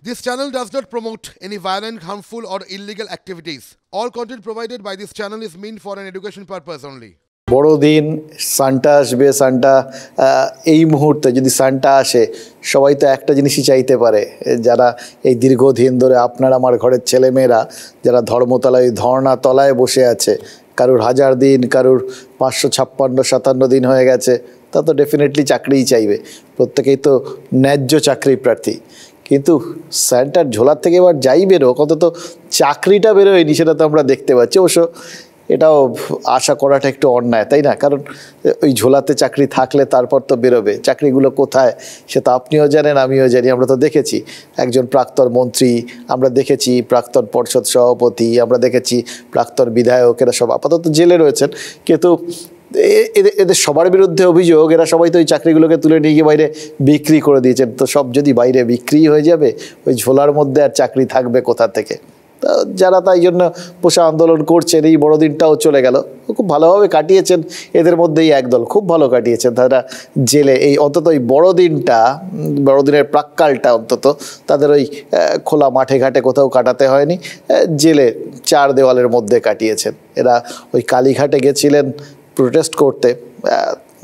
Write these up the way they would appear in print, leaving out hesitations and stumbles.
This channel does not promote any violent, harmful, or illegal activities. All content provided by this channel is meant for an education purpose only. বড়দিন Santa আসবে Santa এই মুহূর্তে যদি Santa আসে সবাই তো একটা জিনিসই চাইতে পারে যারা এই দীর্ঘদিন ধরে আপনার আমার ঘরের ছেলেমেয়েরা যারা ধর্মতলায় ধর্ণা তলায় বসে আছে কারুর 1000 দিন কারুর 556-57 দিন হয়ে গেছে তা তো ডেফিনেটলি চাকরিই চাইবে প্রত্যেকেই তো ন্যায্য চাকরি প্রার্থী কিন্তু সান্টার ঝোলার থেকে এবার যাই বেরো কত তো চাকরিটা বেরোয়নি সেটা তো আমরা দেখতে পাচ্ছি অবশ্য এটাও আশা করাটা একটু অন্যায় তাই না কারণ ওই ঝোলাতে চাকরি থাকলে তারপর তো বেরোবে চাকরিগুলো কোথায় সে তো আপনিও জানেন আমিও জানি আমরা তো দেখেছি একজন প্রাক্তন মন্ত্রী আমরা দেখেছি প্রাক্তন পর্ষদ সভাপতি আমরা দেখেছি প্রাক্তন বিধায়ক এরা সব আপাতত জেলে রয়েছেন কিন্তু এদের সবার বিরুদ্ধে অভিযোগ এরা সবাই তো ওই চাকরিগুলোকে তুলে নিয়ে গিয়ে বাইরে বিক্রি করে দিয়েছেন তো সব যদি বাইরে বিক্রি হয়ে যাবে ওই ঝোলার মধ্যে আর চাকরি থাকবে কোথা থেকে যারা তাই জন্য বসে আন্দোলন করছেন এই বড়দিনটাও চলে গেল খুব ভালোভাবে কাটিয়েছেন এদের মধ্যেই একদল খুব ভালো কাটিয়েছেন তারা জেলে এই অন্তত ওই বড়দিনের প্রাক্কালটা অন্তত তাদের ওই খোলা মাঠে ঘাটে কোথাও কাটাতে হয়নি জেলে 4 দেওয়ালের মধ্যে কাটিয়েছেন এরা ওই কালীঘাটে গেছিলেন প্রোটেস্ট করতে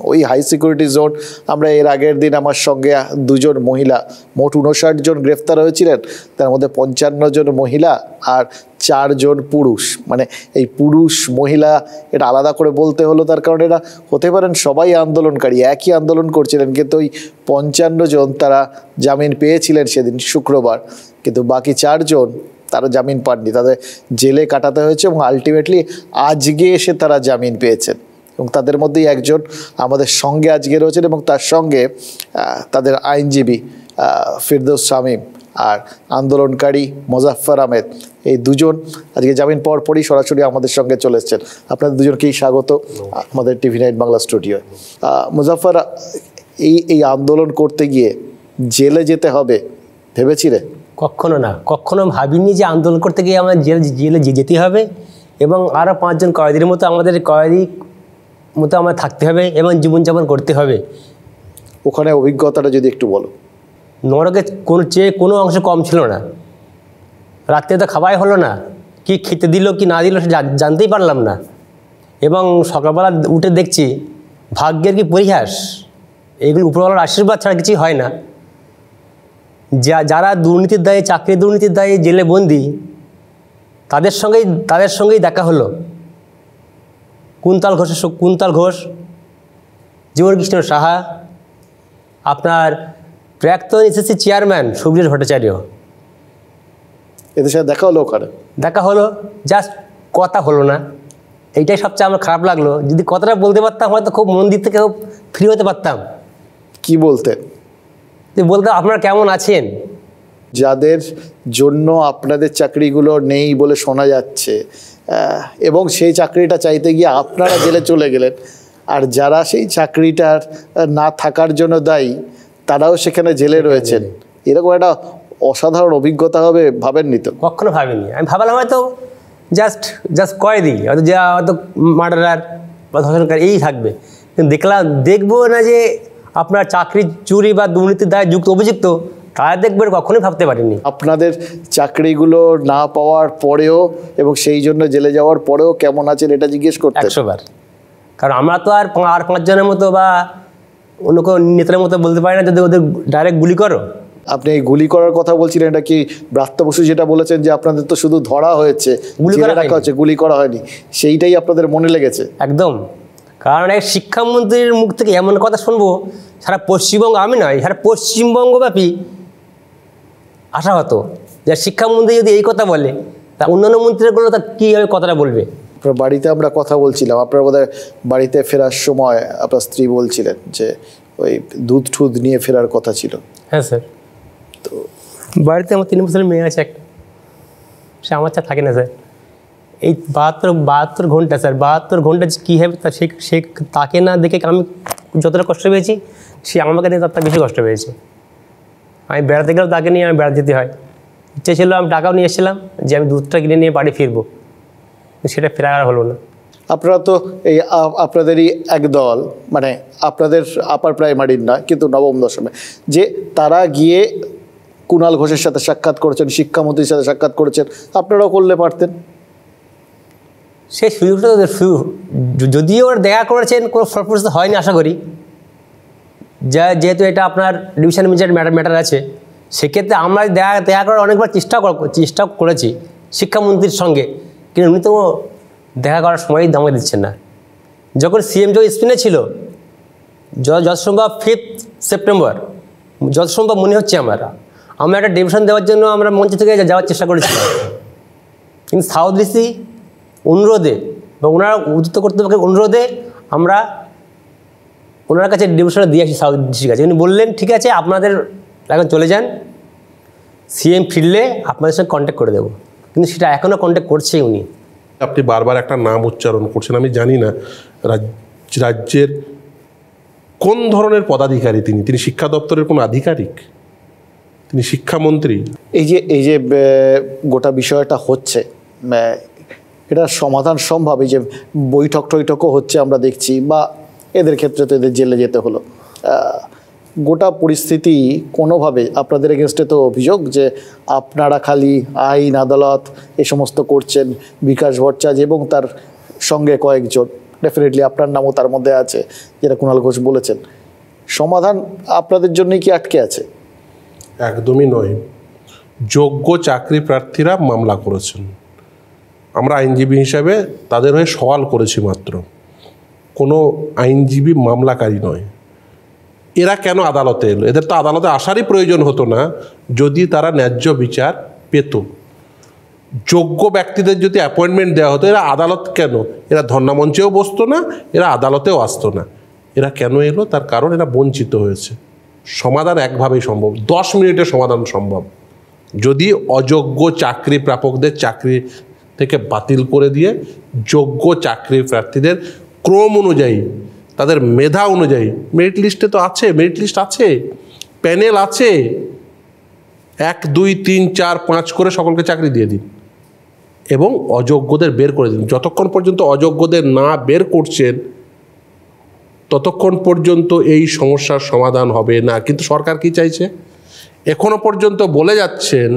ওই হাই সিকিউরিটি জোন আমরা এর আগের দিন আমার সঙ্গে 2 জন মহিলা মোট 59 জন গ্রেফতার হয়েছিলেন তার মধ্যে 55 জন মহিলা আর 4 জন পুরুষ মানে এই পুরুষ মহিলা এটা আলাদা করে বলতে হলো তার কারণ এরা হতে পারেন সবাই আন্দোলনকারী একই আন্দোলন করছিলেন কিন্তু ওই 55 জন তারা জামিন পেয়েছিলেন সেদিন শুক্রবার কিন্তু বাকি 4 জন তারা জামিন পাননি তাদের জেলে কাটাতে হয়েছে এবং আলটিমেটলি আজকে এসে তারা জামিন পেয়েছেন এবং তাদের মধ্যেই একজন আমাদের সঙ্গে আজকে রয়েছেন এবং তার সঙ্গে তাদের আইনজীবী ফিরদৌস শামীম আর আন্দোলনকারী মোজাফফর আহমেদ এই 2 জন আজকে জামিন পাওয়ার পরই সরাসরি আমাদের সঙ্গে চলে এসেছেন আপনাদের 2 জনকেই স্বাগত আমাদের TV9 বাংলা স্টুডিওয় মোজাফফর এই আন্দোলন করতে গিয়ে জেলে যেতে হবে ভেবেছিলে কখনো না কখনো ভাবিনি যে আন্দোলন করতে গিয়ে আমাদের জেলে যেতে হবে এবং আরও 5 জন কয়েদির মতো আমাদের কয়েদি মতো আমার থাকতে হবে এবং জীবনযাপন করতে হবে ওখানে অভিজ্ঞতাটা যদি একটু বলো নরকের কোনো অংশ কম ছিল না রাত্রে তো খাওয়াই হলো না কি খেতে দিল কি না দিল জানতেই পারলাম না এবং সকালবেলা উঠে দেখছি ভাগ্যের কি পরিহাস এইগুলো উপরওয়ালার আশীর্বাদ ছাড়া কিছুই হয় না যারা দুর্নীতির দায়ে চাকরি দুর্নীতির দায়ে জেলে বন্দি তাদের সঙ্গেই দেখা হলো কুন্তল ঘোষ জীবনকৃষ্ণ সাহা আপনার প্রাক্তন SSC চেয়ারম্যান সুব্রত ভট্টাচার্য এদের সাথে দেখা হলো জাস্ট কথা হলো না এইটাই সবচেয়ে আমার খারাপ লাগলো যদি কথাটা বলতে পারতাম হয়তো খুব মন্দির থেকে ফ্রি হতে পারতাম কি বলতেন আপনারা কেমন আছেন যাদের জন্য আপনাদের চাকরিগুলো নেই বলে শোনা যাচ্ছে এবং সেই চাকরিটা চাইতে গিয়ে আপনারা জেলে চলে গেলেন আর যারা সেই চাকরিটার না থাকার জন্য দায়ী তারাও সেখানে জেলে রয়েছেন এরকম একটা অসাধারণ অভিজ্ঞতা হবে ভাবেননি তো কখনো ভাবিনি আমি ভাবলাম হয়তো জাস্ট কয়েদি হয়তো মার্ডারার বা ধর্ষণকারী এই থাকবে কিন্তু দেখবো না যে আপনার চাকরি চুরি বা দুর্নীতির দায়ে অভিযুক্ত তারা দেখবেন কখনোই ভাবতে পারিনি আপনাদের চাকরিগুলো না পাওয়ার পরেও এবং সেই জন্য জেলে যাওয়ার পরেও কেমন আছেন এটা জিজ্ঞেস করতে 100 বার কারণ আমরা তো আর 5 জনের মতো বা অন্য কোনো নেতার মতো বলতে পারি না যদি ওদের ডাইরেক্ট গুলি করো আপনি এই গুলি করার কথা বলছিলেন এটা কি ব্রাত্য বসু যেটা বলেছেন যে আপনাদের তো শুধু ধরা হয়েছে গুলি করা হয়নি সেইটাই আপনাদের মনে লেগেছে একদম কারণ এক শিক্ষামন্ত্রীর মুখ থেকে এমন কথা শুনবো সারা পশ্চিমবঙ্গ আমি নয় সারা পশ্চিমবঙ্গব্যাপী আশা হতো যে শিক্ষামন্ত্রী যদি এই কথা বলে তা অন্যান্য মন্ত্রীগুলো তা কীভাবে কথাটা বলবে আপনার বাড়িতে আমরা কথা বলছিলাম আপনার বোধহয় বাড়িতে ফেরার সময় আপনার স্ত্রী বলছিলেন যে ওই দুধ নিয়ে ফেরার কথা ছিল হ্যাঁ স্যার তো বাড়িতে আমার 3 বছরের মেয়ে আছে একটা সে আমার চা থাকে না স্যার এই 72 ঘন্টা স্যার 72 ঘন্টা কী হবে তা সে তাকে না দেখে আমি যতটা কষ্ট পেয়েছি সে আমাকে নিয়ে তার বেশি কষ্ট পেয়েছে আমি বেড়াতে গেলেও তাকে নিয়ে আমি বেড়াতে যেতে হয় ইচ্ছে ছিল আমি টাকাও নিয়ে এসেছিলাম যে আমি দুধটা কিনে নিয়ে বাড়ি ফিরবো সেটা ফেরা আর হলো না আপনারা তো এই আপনাদেরই এক দল মানে আপনাদের আপার প্রাইমারির না কিন্তু নবম দশমে যে তারা গিয়ে কুণাল ঘোষের সাথে সাক্ষাৎ করেছেন, শিক্ষামন্ত্রীর সাথে সাক্ষাৎ করেছেন, আপনারাও করলে পারতেন। সেই সুযোগটা যদিও ওরা দেখা করেছেন কোনো ফলপ্রসূ হয়নি আশা করি, যেহেতু এটা আপনার ডিভিশন ম্যাটার আছে, সেক্ষেত্রে আমরা দেখা করার অনেকবার চেষ্টা করেছি শিক্ষামন্ত্রীর সঙ্গে, কিন্তু উনি তো দেখা করার সময়ই আমাকে দিচ্ছেন না। যখন সিএম স্পিনে ছিল, যত সম্ভব 5 সেপ্টেম্বর যত সম্ভব মনে হচ্ছে আমরা একটা ডিভিশন দেওয়ার জন্য আমরা মঞ্চ থেকে যাওয়ার চেষ্টা করেছিলাম, কিন্তু সাউথ ডিসি অনুরোধে বা ওনারা উদ্যুক্ত কর্তৃপক্ষের অনুরোধে আমরা ওনার কাছে ডিভিশনটা দিয়ে আসি সাউথ ডিসির কাছে। উনি বললেন ঠিক আছে আপনাদের এখন চলে যান, সিএম ফিরলে আপনাদের সঙ্গে কন্ট্যাক্ট করে দেবো, কিন্তু সেটা এখনও কন্ট্যাক্ট করছেই উনি। আপনি বারবার একটা নাম উচ্চারণ করছেন, আমি জানি না রাজ্যের কোন ধরনের পদাধিকারী তিনি শিক্ষা দপ্তরের কোনো আধিকারিক, তিনি শিক্ষামন্ত্রী? এই যে গোটা বিষয়টা হচ্ছে, এটা সমাধান সম্ভব? এই যে বৈঠকও হচ্ছে আমরা দেখছি, বা এদের ক্ষেত্রে তো এদের জেলে যেতে হলো, গোটা পরিস্থিতি কোনোভাবে আপনাদের এগেনস্টে তো অভিযোগ যে আপনারা খালি আইন আদালত এ সমস্ত করছেন, বিকাশ ভট্টাচার্য এবং তার সঙ্গে কয়েকজন, ডেফিনেটলি আপনার নামও তার মধ্যে আছে, যেটা কুণাল ঘোষ বলেছেন। সমাধান আপনাদের জন্যই কি আটকে আছে? একদমই নয়। যোগ্য চাকরি প্রার্থীরা মামলা করেছেন, আমরা আইনজীবী হিসাবে তাদের হয়ে সওয়াল করেছি মাত্র, কোনো আইনজীবী মামলাকারী নয়। এরা কেন আদালতে এলো? এদের তো আদালতে আসারই প্রয়োজন হতো না যদি তারা ন্যায্য বিচার পেত। যোগ্য ব্যক্তিদের যদি অ্যাপয়েন্টমেন্ট দেওয়া হতো, এরা আদালত কেন? এরা ধর্ণামঞ্চেও বসতো না, এরা আদালতেও আসতো না। এরা কেন এলো? তার কারণ এরা বঞ্চিত হয়েছে। সমাধান একভাবেই সম্ভব, 10 মিনিটে সমাধান সম্ভব। যদি অযোগ্য চাকরি প্রাপকদের চাকরি থেকে বাতিল করে দিয়ে যোগ্য চাকরি প্রার্থীদের ক্রম অনুযায়ী, তাদের মেধা অনুযায়ী, মেরিট লিস্টে তো আছে, মেরিট লিস্ট আছে, প্যানেল আছে, 1, 2, 3, 4, 5 করে সকলকে চাকরি দিয়ে দিন এবং অযোগ্যদের বের করে দিন। যতক্ষণ পর্যন্ত অযোগ্যদের না বের করছেন ততক্ষণ পর্যন্ত এই সমস্যার সমাধান হবে না। কিন্তু সরকার কি চাইছে? এখনো পর্যন্ত বলে যাচ্ছেন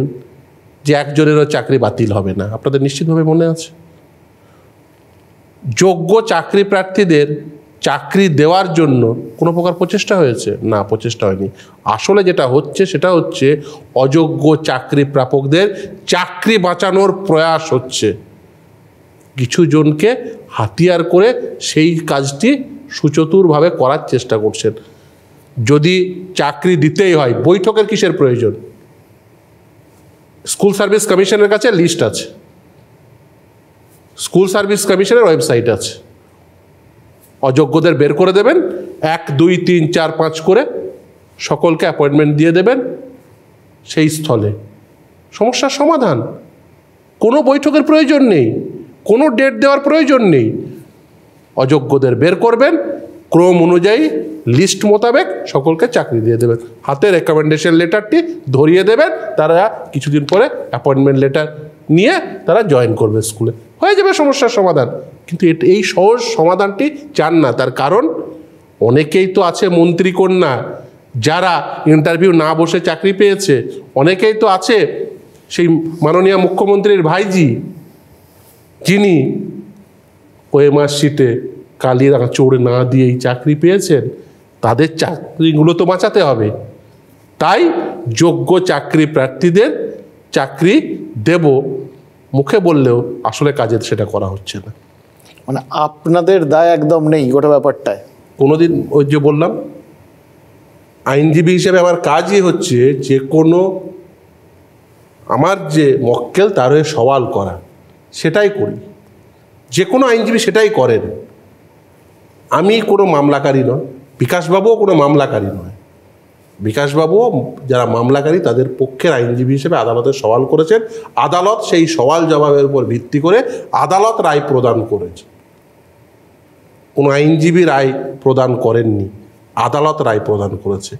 যে একজনেরও চাকরি বাতিল হবে না। আপনাদের নিশ্চিতভাবে মনে আছে? যোগ্য চাকরি প্রার্থীদের চাকরি দেওয়ার জন্য কোনো প্রকার প্রচেষ্টা হয়েছে? না, প্রচেষ্টা হয়নি। আসলে যেটা হচ্ছে সেটা হচ্ছে অযোগ্য চাকরি প্রাপকদের চাকরি বাঁচানোর প্রয়াস হচ্ছে। কিছু জনকে হাতিয়ার করে সেই কাজটি সুচতুরভাবে করার চেষ্টা করছেন। যদি চাকরি দিতেই হয়, বৈঠকের কিসের প্রয়োজন? স্কুল সার্ভিস কমিশনের কাছে লিস্ট আছে, স্কুল সার্ভিস কমিশনের ওয়েবসাইট আছে, অযোগ্যদের বের করে দেবেন, 1, 2, 3, 4, 5 করে সকলকে অ্যাপয়েন্টমেন্ট দিয়ে দেবেন, সেই স্থলে সমস্যার সমাধান। কোনো বৈঠকের প্রয়োজন নেই, কোনো ডেট দেওয়ার প্রয়োজন নেই। অযোগ্যদের বের করবেন, ক্রম অনুযায়ী লিস্ট মোতাবেক সকলকে চাকরি দিয়ে দেবেন, হাতে রেকমেন্ডেশন লেটারটি ধরিয়ে দেবেন, তারা কিছুদিন পরে অ্যাপয়েন্টমেন্ট লেটার নিয়ে তারা জয়েন করবে স্কুলে, হয়ে যাবে সমস্যার সমাধান। কিন্তু এই সহজ সমাধানটি চান না। তার কারণ অনেকেই তো আছে মন্ত্রীকন্যা যারা ইন্টারভিউ না বসে চাকরি পেয়েছে, অনেকেই তো আছে সেই মাননীয় মুখ্যমন্ত্রীর ভাইজি যিনি ওএমআর শিটে কালির আঁচড় না দিয়েই চাকরি পেয়েছেন। তাদের চাকরিগুলো তো বাঁচাতে হবে। তাই যোগ্য চাকরি প্রার্থীদের চাকরি দেব মুখে বললেও আসলে কাজে সেটা করা হচ্ছে না। মানে আপনাদের দায় একদম নেই গোটা ব্যাপারটায়? কোনোদিন ওই যে বললাম, আইনজীবী হিসেবে আমার কাজই হচ্ছে যে কোনো আমার যে মক্কেল তার হয়ে সওয়াল করা, সেটাই করি। যে কোনো আইনজীবী সেটাই করেন। আমি কোনো মামলাকারী নয়, বিকাশবাবুও কোনো মামলাকারী নয়। বিকাশবাবুও যারা মামলাকারী তাদের পক্ষের আইনজীবী হিসেবে আদালতে সওয়াল করেছেন। আদালত সেই সওয়াল জবাবের উপর ভিত্তি করে আদালত রায় প্রদান করেছে। কোনো আইনজীবী রায় প্রদান করেননি, আদালত রায় প্রদান করেছে।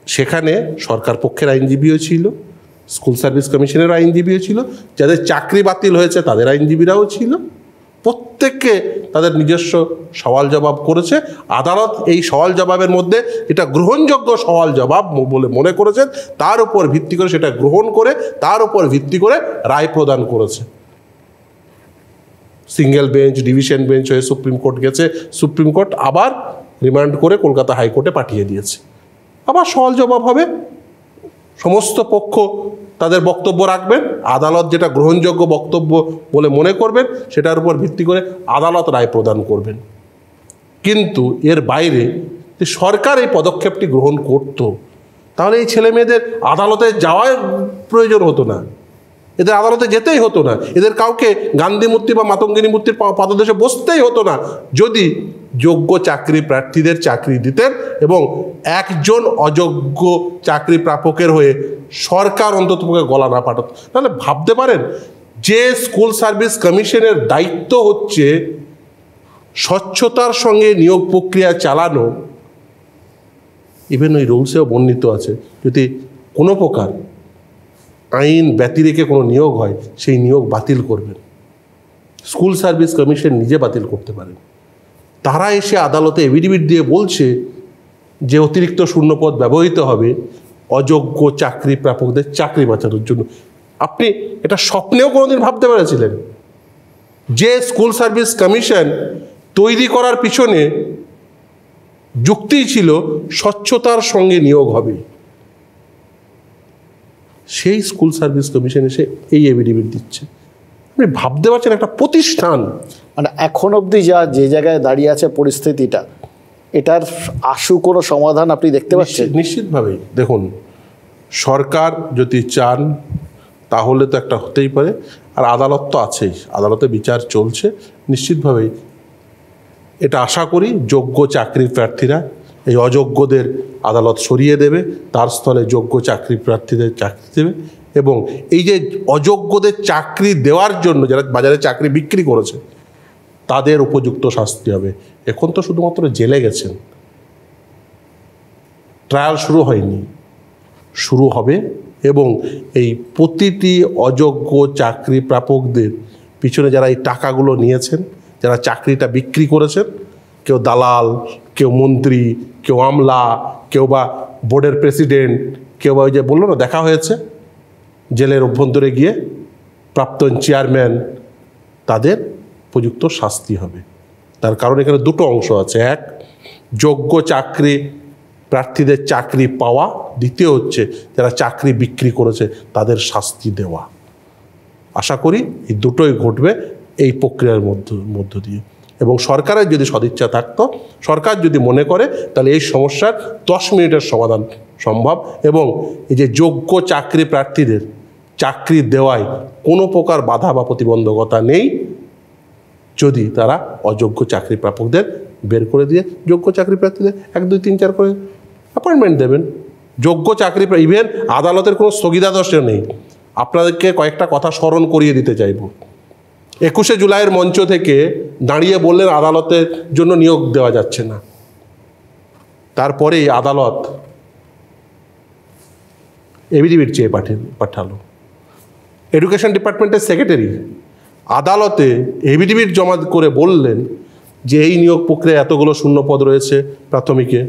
সেখানে সরকার পক্ষের আইনজীবীও ছিল, স্কুল সার্ভিস কমিশনের আইনজীবীও ছিল, যাদের চাকরি বাতিল হয়েছে তাদের আইনজীবীরাও ছিল। প্রত্যেককে তাদের নিজস্ব সওয়াল জবাব করেছে। আদালত এই সওয়াল জবাবের মধ্যে এটা গ্রহণযোগ্য সওয়াল জবাব বলে মনে করেছেন, তার উপর ভিত্তি করে সেটা গ্রহণ করে তার উপর ভিত্তি করে রায় প্রদান করেছে। সিঙ্গেল বেঞ্চ, ডিভিশন বেঞ্চ হয়ে সুপ্রিম কোর্ট গেছে, সুপ্রিম কোর্ট আবার রিমান্ড করে কলকাতা হাইকোর্টে পাঠিয়ে দিয়েছে। আবার সওয়াল জবাব হবে, সমস্ত পক্ষ তাদের বক্তব্য রাখবেন, আদালত যেটা গ্রহণযোগ্য বক্তব্য বলে মনে করবেন সেটার উপর ভিত্তি করে আদালত রায় প্রদান করবেন। কিন্তু এর বাইরে যে সরকার এই পদক্ষেপটি গ্রহণ করত, তাহলে এই ছেলে মেয়েদের আদালতে যাওয়ার প্রয়োজন হতো না, এদের আদালতে যেতেই হতো না, এদের কাউকে গান্ধী মূর্তি বা মাতঙ্গিনী মূর্তির পাদদেশে বসতেই হতো না, যদি যোগ্য চাকরি প্রার্থীদের চাকরি দিতেন এবং একজন অযোগ্য চাকরি প্রাপকের হয়ে সরকার অন্ততপক্ষে গলা না পাঠাত। তাহলে ভাবতে পারেন যে স্কুল সার্ভিস কমিশনের দায়িত্ব হচ্ছে স্বচ্ছতার সঙ্গে নিয়োগ প্রক্রিয়া চালানো, ইভেন ওই রুলসেও বর্ণিত আছে যদি কোনো প্রকার আইন ব্যতিরেকে কোনো নিয়োগ হয় সেই নিয়োগ বাতিল করবেন, স্কুল সার্ভিস কমিশন নিজে বাতিল করতে পারেন। তারা এসে আদালতে এফিডেভিট দিয়ে বলছে যে অতিরিক্ত শূন্যপদ ব্যবহৃত হবে অযোগ্য চাকরি প্রাপকদের চাকরি বাঁচানোর জন্য। আপনি এটা স্বপ্নেও কোনোদিন ভাবতে পেরেছিলেন যে স্কুল সার্ভিস কমিশন তৈরি করার পিছনে যুক্তিই ছিল স্বচ্ছতার সঙ্গে নিয়োগ হবে, সেই স্কুল সার্ভিস কমিশন এসে এই এফিডেভিট দিচ্ছে? আপনি ভাবতে পারছেন একটা প্রতিষ্ঠান মানে এখন অবধি যে জায়গায় দাঁড়িয়ে আছে পরিস্থিতিটা, এটার আশু কোনো সমাধান আপনি দেখতে পাচ্ছেন? নিশ্চিতভাবেই দেখুন, সরকার যদি চান তাহলে তো একটা হতেই পারে, আর আদালত তো আছেই, আদালতে বিচার চলছে, নিশ্চিতভাবেই এটা আশা করি যোগ্য চাকরি প্রার্থীরা এই অযোগ্যদের আদালত সরিয়ে দেবে, তার স্থলে যোগ্য চাকরি প্রার্থীদের চাকরি দেবে, এবং এই যে অযোগ্যদের চাকরি দেওয়ার জন্য যারা বাজারে চাকরি বিক্রি করেছে তাদের উপযুক্ত শাস্তি হবে। এখন তো শুধুমাত্র জেলে গেছেন, ট্রায়াল শুরু হয়নি, শুরু হবে, এবং এই প্রতিটি অযোগ্য চাকরি প্রাপকদের পিছনে যারা এই টাকাগুলো নিয়েছেন, যারা চাকরিটা বিক্রি করেছেন, কেউ দালাল, কেউ মন্ত্রী, কেউ আমলা, কেউ বা বোর্ডের প্রেসিডেন্ট, কেউ বা ওই যে বললো না দেখা হয়েছে জেলের অভ্যন্তরে গিয়ে প্রাক্তন চেয়ারম্যান, তাদের উপযুক্ত শাস্তি হবে। তার কারণ এখানে দুটো অংশ আছে, এক যোগ্য চাকরি প্রার্থীদের চাকরি পাওয়া, দ্বিতীয় হচ্ছে যারা চাকরি বিক্রি করেছে তাদের শাস্তি দেওয়া। আশা করি এই দুটোই ঘটবে এই প্রক্রিয়ার মধ্য দিয়ে, এবং সরকারের যদি সদিচ্ছা থাকতো, সরকার যদি মনে করে, তাহলে এই সমস্যার 10 মিনিটের সমাধান সম্ভব, এবং এই যে যোগ্য চাকরি প্রার্থীদের চাকরি দেওয়ায় কোনো প্রকার বাধা বা প্রতিবন্ধকতা নেই, যদি তারা অযোগ্য চাকরি প্রাপকদের বের করে দিয়ে যোগ্য চাকরি প্রার্থীদের 1, 2, 3, 4 করে অ্যাপয়েন্টমেন্ট দেবেন। যোগ্য চাকরি, ইভেন আদালতের কোনো স্থগিতাদেশও নেই। আপনাদেরকে কয়েকটা কথা স্মরণ করিয়ে দিতে চাইব। 21শে জুলাইয়ের মঞ্চ থেকে দাঁড়িয়ে বললেন আদালতের জন্য নিয়োগ দেওয়া যাচ্ছে না, তারপরেই আদালত এফিডেভিট চেয়ে পাঠালো। এডুকেশন ডিপার্টমেন্টের সেক্রেটারি আদালতে এফিডেভিট জমা করে বললেন যে এই নিয়োগ প্রক্রিয়ায় এতগুলো শূন্যপদ রয়েছে, প্রাথমিকে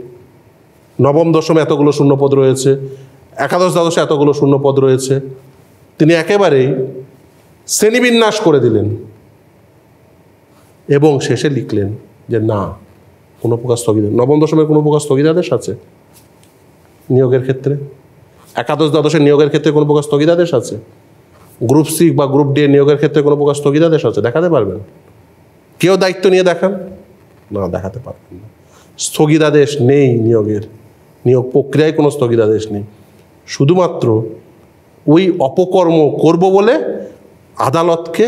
নবম দশমে এতগুলো শূন্যপদ রয়েছে, একাদশ দ্বাদশে এতগুলো শূন্যপদ রয়েছে। তিনি একেবারেই শ্রেণীবিন্যাস করে দিলেন এবং শেষে লিখলেন যে না, কোনো প্রকার স্থগিতাদেশ, নবম দশমের কোনো প্রকার স্থগিতাদেশ আছে নিয়োগের ক্ষেত্রে, একাদশ দ্বাদশের নিয়োগের ক্ষেত্রে কোনো প্রকার স্থগিতাদেশ আছে, গ্রুপ সি বা গ্রুপ ডি নিয়োগের ক্ষেত্রে কোনো প্রকার স্থগিতাদেশ আছে, দেখাতে পারবেন? কেউ দায়িত্ব নিয়ে দেখান না, দেখাতে পারবেন না। স্থগিতাদেশ নেই নিয়োগের, নিয়োগ প্রক্রিয়ায় কোনো স্থগিতাদেশ নেই। শুধুমাত্র ওই অপকর্ম করব বলে আদালতকে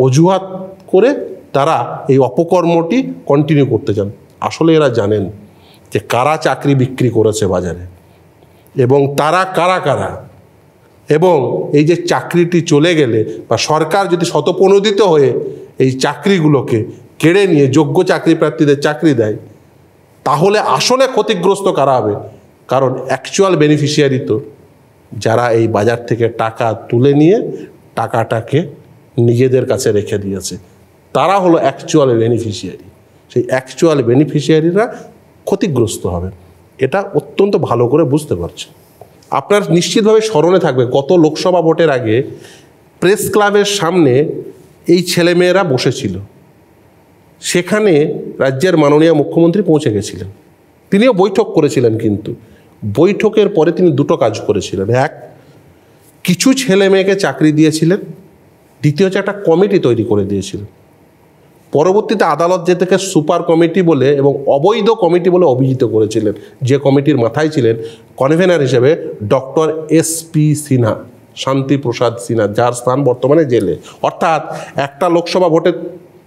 অজুহাত করে তারা এই অপকর্মটি কন্টিনিউ করতে চান। আসলে এরা জানেন যে কারা চাকরি বিক্রি করেছে বাজারে, এবং তারা কারা কারা, এবং এই যে চাকরিটি চলে গেলে বা সরকার যদি শতপ্রণোদিত হয়ে এই চাকরিগুলোকে কেড়ে নিয়ে যোগ্য চাকরি প্রার্থীদের চাকরি দেয়, তাহলে আসলে ক্ষতিগ্রস্ত কারা হবে? কারণ অ্যাকচুয়াল বেনিফিশিয়ারি তো যারা এই বাজার থেকে টাকা তুলে নিয়ে টাকাটাকে নিজেদের কাছে রেখে দিয়েছে, তারা হলো অ্যাকচুয়াল বেনিফিশিয়ারি। সেই অ্যাকচুয়াল বেনিফিশিয়ারিরা ক্ষতিগ্রস্ত হবে, এটা অত্যন্ত ভালো করে বুঝতে পারছে। আপনার নিশ্চিতভাবে স্মরণে থাকবে গত লোকসভা ভোটের আগে প্রেস ক্লাবের সামনে এই ছেলেমেয়েরা বসেছিল, সেখানে রাজ্যের মাননীয় মুখ্যমন্ত্রী পৌঁছে গেছিলেন, তিনিও বৈঠক করেছিলেন। কিন্তু বৈঠকের পরে তিনি দুটো কাজ করেছিলেন। এক, কিছু ছেলে মেয়েকে চাকরি দিয়েছিলেন। দ্বিতীয় হচ্ছে একটা কমিটি তৈরি করে দিয়েছিলেন। পরবর্তীতে আদালত যে থেকে সুপার কমিটি বলে এবং অবৈধ কমিটি বলে অভিহিত করেছিলেন, যে কমিটির মাথায় ছিলেন কনভেনার হিসেবে ডক্টর SP সিনহা, শান্তি প্রসাদ সিনহা, যার স্থান বর্তমানে জেলে। অর্থাৎ একটা লোকসভা ভোটের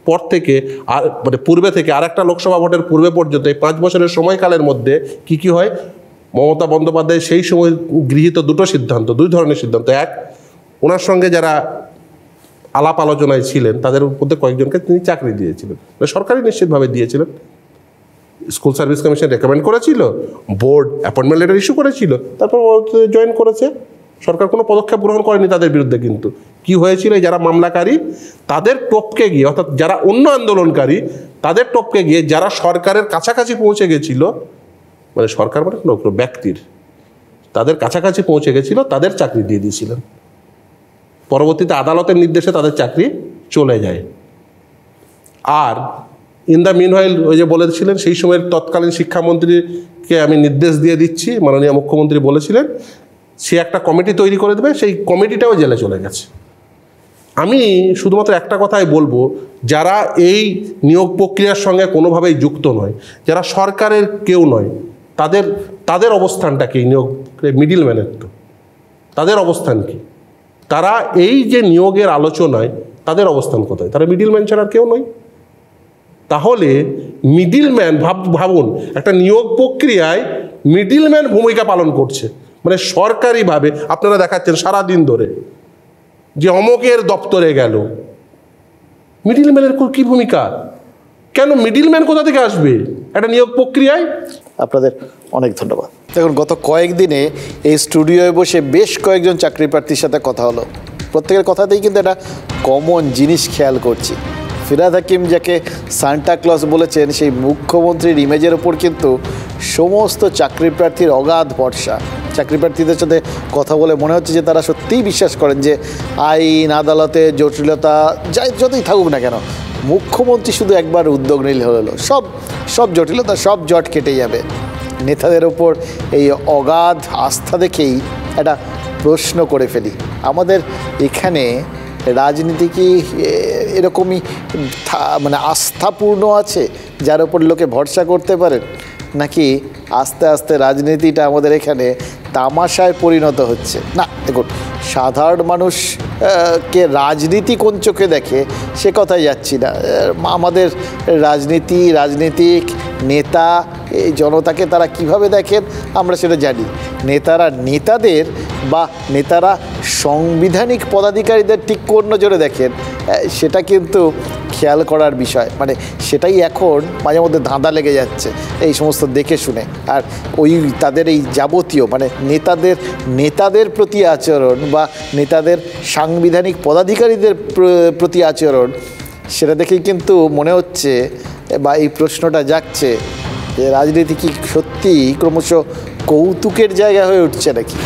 পর থেকে আর মানে পূর্বে থেকে আর একটা লোকসভা ভোটের পূর্বে পর্যন্ত এই 5 বছরের সময়কালের মধ্যে কি হয়, মমতা বন্দ্যোপাধ্যায় সেই সময় গৃহীত দুই ধরনের সিদ্ধান্ত। এক, ওনার সঙ্গে যারা আলাপ আলোচনায় ছিলেন তাদের মধ্যে কয়েকজনকে তিনি চাকরি দিয়েছিলেন, সরকারি নিশ্চিতভাবে দিয়েছিলেন। স্কুল সার্ভিস কমিশন রেকমেন্ড করেছিল, বোর্ড অ্যাপয়েন্টমেন্ট লেটার ইস্যু করেছিল, তারপর জয়েন করেছে। সরকার কোনো পদক্ষেপ গ্রহণ করেনি তাদের বিরুদ্ধে। কিন্তু কি হয়েছিল, যারা মামলাকারী তাদের টপকে গিয়ে, অর্থাৎ যারা অন্য আন্দোলনকারী তাদের টপকে গিয়ে যারা সরকারের কাছাকাছি পৌঁছে গেছিল, মানে সরকার মানে কোনো ব্যক্তির, তাদের কাছাকাছি পৌঁছে গেছিল, তাদের চাকরি দিয়ে দিয়েছিলেন। পরবর্তীতে আদালতের নির্দেশে তাদের চাকরি চলে যায়। আর ইন দ্য মিনওয়াইল ওই যে বলেছিলেন, সেই সময়ের তৎকালীন শিক্ষামন্ত্রীকে আমি নির্দেশ দিয়ে দিচ্ছি, মাননীয় মুখ্যমন্ত্রী বলেছিলেন সে একটা কমিটি তৈরি করে দেবে, সেই কমিটিটাও জেলে চলে গেছে। আমি শুধুমাত্র একটা কথাই বলবো, যারা এই নিয়োগ প্রক্রিয়ার সঙ্গে কোনোভাবেই যুক্ত নয়, যারা সরকারের কেউ নয়, তাদের অবস্থানটা কি, নিয়োগ মিডিলম্যানের তো তাদের অবস্থান কি? তারা এই যে নিয়োগের আলোচনায় তাদের অবস্থান কোথায়? তারা মিডিলম্যান ছাড়া আর কেউ নয়। তাহলে মিডিলম্যান ভাবুন, একটা নিয়োগ প্রক্রিয়ায় মিডিলম্যান ভূমিকা পালন করছে, মানে সরকারিভাবে আপনারা দেখাচ্ছেন সারাদিন ধরে যে অমকের দপ্তরে গেল, মিডিলম্যানের কী ভূমিকা? কেন মিডিলম্যান কোথা থেকে আসবে একটা নিয়োগ প্রক্রিয়ায়? আপনাদের অনেক ধন্যবাদ। দেখুন, গত কয়েকদিনে এই স্টুডিওয়ে বসে বেশ কয়েকজন চাকরি প্রার্থীর সাথে কথা হলো। প্রত্যেকের কথাতেই কিন্তু একটা কমন জিনিস খেয়াল করছি। ফিরহাদ হাকিম যাকে সান্টা ক্লজ বলেছেন, সেই মুখ্যমন্ত্রীর ইমেজের ওপর কিন্তু সমস্ত চাকরি প্রার্থীর অগাধ ভরসা। চাকরি প্রার্থীদের সাথে কথা বলে মনে হচ্ছে যে তারা সত্যিই বিশ্বাস করেন যে আইন, আদালতে জটিলতা যতই থাকুক না কেন, মুখ্যমন্ত্রী শুধু একবার উদ্যোগ নিলে হলো সব জটিলতা, সব জট কেটে যাবে। নেতাদের ওপর এই অগাধ আস্থা দেখেই একটা প্রশ্ন করে ফেলি, আমাদের এখানে রাজনীতি কি এরকমই মানে আস্থাপূর্ণ আছে যার উপর লোকে ভরসা করতে পারেন, নাকি আস্তে আস্তে রাজনীতিটা আমাদের এখানে তামাশায় পরিণত হচ্ছে? না, দেখুন, সাধারণ মানুষকে রাজনীতি কোন চোখে দেখে সে কথাই যাচ্ছি না। আমাদের রাজনীতিক নেতা এই জনতাকে তারা কিভাবে দেখেন আমরা সেটা জানি। নেতারা সাংবিধানিক পদাধিকারীদের ঠিক কোন নজরে দেখেন সেটা কিন্তু খেয়াল করার বিষয়। মানে সেটাই এখন মাঝে মধ্যে ধাঁধা লেগে যাচ্ছে এই সমস্ত দেখে শুনে। আর ওই তাদের এই যাবতীয় মানে নেতাদের প্রতি আচরণ বা নেতাদের সাংবিধানিক পদাধিকারীদের প্রতি আচরণ, সেটা দেখেই কিন্তু মনে হচ্ছে বা এই প্রশ্নটা জাগছে যে রাজনীতি কি সত্যি ক্রমশ কৌতুকের জায়গা হয়ে উঠছে নাকি?